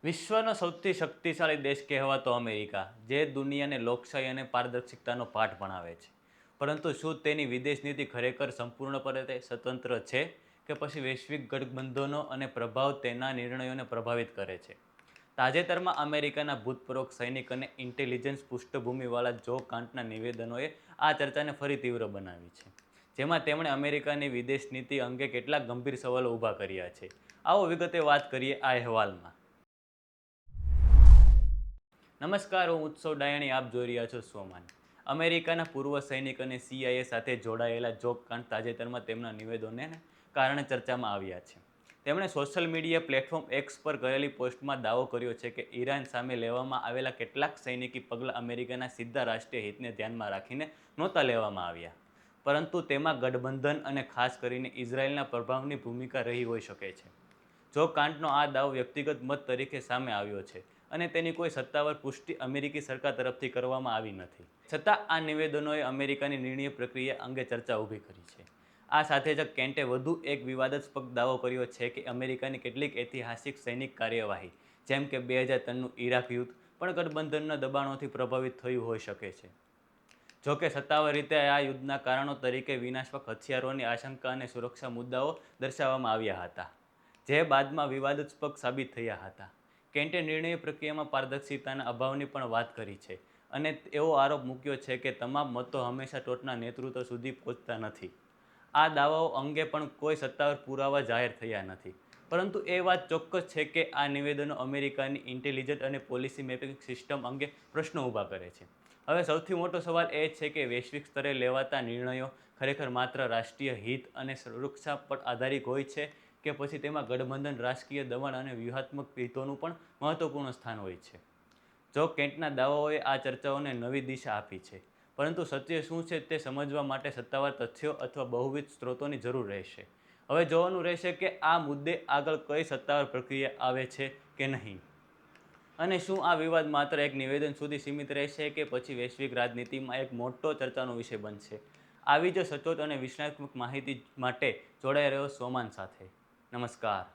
વિશ્વનો સૌથી શક્તિશાળી દેશ કહેવાતો અમેરિકા, જે દુનિયાને લોકશાહી અને પારદર્શિકતાનો પાઠ ભણાવે છે. પરંતુ શું તેની વિદેશ નીતિ ખરેખર સંપૂર્ણપણે સ્વતંત્ર છે કે પછી વૈશ્વિક ગઠબંધનો અને પ્રભાવ તેના નિર્ણયોને પ્રભાવિત કરે છે? તાજેતરમાં અમેરિકાના ભૂતપૂર્વ સૈનિક અને ઇન્ટેલિજન્સ પૃષ્ઠભૂમિવાળા જો કાંટના નિવેદનોએ આ ચર્ચાને ફરી તીવ્ર બનાવી છે, જેમાં તેમણે અમેરિકાની વિદેશ નીતિ અંગે કેટલાક ગંભીર સવાલો ઊભા કર્યા છે. આવો વિગતે વાત કરીએ આ અહેવાલમાં. નમસ્કાર, હું ઉત્સવ ડાયણી, આપ જોઈ રહ્યા છો સોમાન. અમેરિકાના પૂર્વ સૈનિક અને CIA સાથે જોડાયેલા જોગ કાંત તાજેતરમાં તેમના નિવેદનોને કારણે ચર્ચામાં આવ્યા છે. તેમણે સોશિયલ મીડિયા પ્લેટફોર્મ એક્સ પર કરેલી પોસ્ટમાં દાવો કર્યો છે કે ઈરાન સામે લેવામાં આવેલા કેટલાક સૈનિકી પગલાં અમેરિકાના સીધા રાષ્ટ્રીય હિતને ધ્યાનમાં રાખીને નહોતા લેવામાં આવ્યા, પરંતુ તેમાં ગઠબંધન અને ખાસ કરીને ઇઝરાયલના પ્રભાવની ભૂમિકા રહી હોઈ શકે છે. જો કાંટનો આ દાવો વ્યક્તિગત મત તરીકે સામે આવ્યો છે અને તેની કોઈ સત્તાવાર પુષ્ટિ અમેરિકી સરકાર તરફથી કરવામાં આવી નથી. છતાં આ નિવેદનોએ અમેરિકાની નિર્ણય પ્રક્રિયા અંગે ચર્ચા ઊભી કરી છે. આ સાથે જ કેન્ટે વધુ એક વિવાદાસ્પદ દાવો કર્યો છે કે અમેરિકાની કેટલીક ઐતિહાસિક સૈનિક કાર્યવાહી, જેમ કે 2003નું ઈરાક યુદ્ધ, પણ ગઠબંધનના દબાણોથી પ્રભાવિત થયું હોઈ શકે છે. જોકે સત્તાવાર રીતે આ યુદ્ધના કારણો તરીકે વિનાશક હથિયારોની આશંકા અને સુરક્ષા મુદ્દાઓ દર્શાવવામાં આવ્યા હતા, જે બાદમાં વિવાદાસ્પદ સાબિત થયા હતા. કેન્ટે નિર્ણય પ્રક્રિયામાં પારદર્શિતાના અભાવની પણ વાત કરી છે અને એવો આરોપ મૂક્યો છે કે તમામ મતો હંમેશા ટોચના નેતૃત્વ સુધી પહોંચતા નથી. આ દાવાઓ અંગે પણ કોઈ સત્તાવાર પુરાવા જાહેર થયા નથી, પરંતુ એ વાત ચોક્કસ છે કે આ નિવેદનો અમેરિકાની ઇન્ટેલિજન્સ અને પોલિસી મેપિંગ સિસ્ટમ અંગે પ્રશ્નો ઊભા કરે છે. હવે સૌથી મોટો સવાલ એ છે કે વૈશ્વિક સ્તરે લેવાતા નિર્ણયો ખરેખર માત્ર રાષ્ટ્રીય હિત અને સુરક્ષા પર આધારિત હોય છે કે પછી તેમાં ગઠબંધન, રાજકીય દબાણ અને વ્યૂહાત્મક હિતોનું પણ મહત્વપૂર્ણ સ્થાન હોય છે. જો કેન્ટના દાવાઓએ આ ચર્ચાઓને નવી દિશા આપી છે, પરંતુ સત્ય શું છે તે સમજવા માટે સત્તાવાર તથ્યો અથવા બહુવિધ સ્ત્રોતોની જરૂર રહેશે. હવે જોવાનું રહેશે કે આ મુદ્દે આગળ કઈ સત્તાવાર પ્રક્રિયા આવે છે કે નહીં, અને શું આ વિવાદ માત્ર એક નિવેદન સુધી સીમિત રહેશે કે પછી વૈશ્વિક રાજનીતિમાં એક મોટો ચર્ચાનો વિષય બનશે. આવી જ સચોટ અને વિશ્લેષણાત્મક માહિતી માટે જોડાઈ રહ્યો સોમાન સાથે. નમસ્કાર.